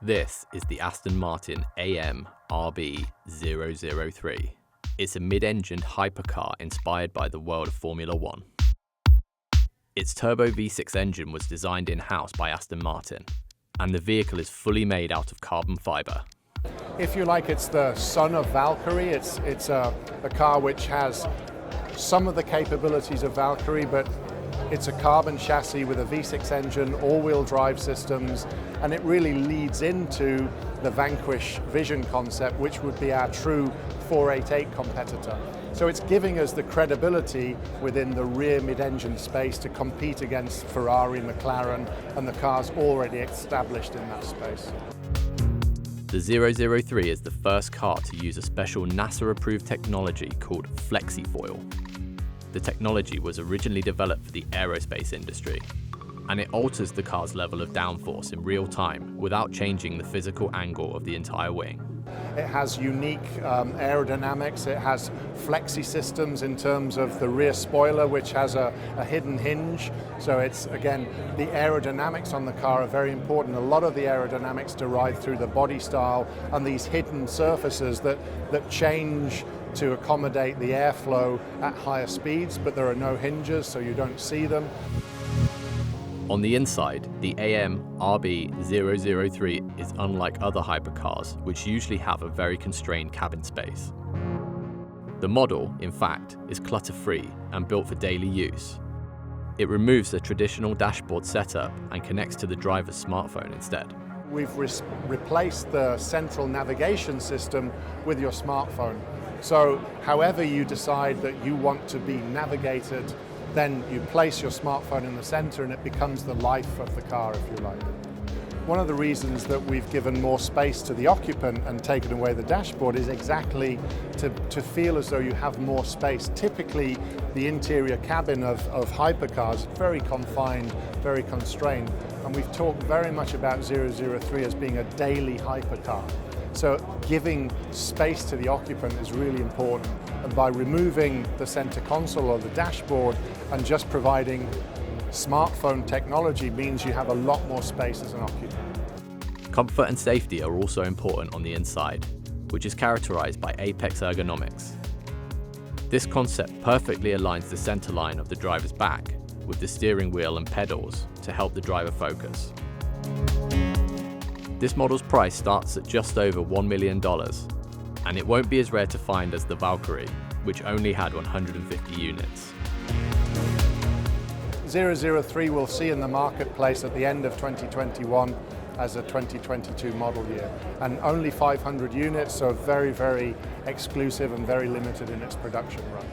This is the Aston Martin AM RB003. It's a mid-engined hypercar inspired by the world of Formula One. Its turbo V6 engine was designed in-house by Aston Martin, and the vehicle is fully made out of carbon fibre. If you like, it's the son of Valkyrie. It's a car which has some of the capabilities of Valkyrie, but it's a carbon chassis with a V6 engine, all-wheel drive systems, and it really leads into the Vanquish vision concept, which would be our true 488 competitor. So it's giving us the credibility within the rear mid-engine space to compete against Ferrari, McLaren, and the cars already established in that space. The 003 is the first car to use a special NASA-approved technology called FlexiFoil. The technology was originally developed for the aerospace industry, and it alters the car's level of downforce in real time without changing the physical angle of the entire wing. It has unique aerodynamics. It has flexi systems in terms of the rear spoiler, which has a hidden hinge. So it's, again, the aerodynamics on the car are very important. A lot of the aerodynamics derive through the body style and these hidden surfaces that change to accommodate the airflow at higher speeds, but there are no hinges, so you don't see them. On the inside, the AM RB003 is unlike other hypercars, which usually have a very constrained cabin space. The model, in fact, is clutter-free and built for daily use. It removes the traditional dashboard setup and connects to the driver's smartphone instead. We've replaced the central navigation system with your smartphone. So however you decide that you want to be navigated, then you place your smartphone in the center and it becomes the life of the car, if you like. One of the reasons that we've given more space to the occupant and taken away the dashboard is exactly to feel as though you have more space. Typically, the interior cabin of hypercars is very confined, very constrained, and we've talked very much about 003 as being a daily hypercar. So giving space to the occupant is really important, and by removing the center console or the dashboard and just providing smartphone technology means you have a lot more space as an occupant. Comfort and safety are also important on the inside, which is characterized by apex ergonomics. This concept perfectly aligns the center line of the driver's back with the steering wheel and pedals to help the driver focus. This model's price starts at just over $1 million, and it won't be as rare to find as the Valkyrie, which only had 150 units. 003 we'll see in the marketplace at the end of 2021 as a 2022 model year, and only 500 units, so very, very exclusive and very limited in its production run.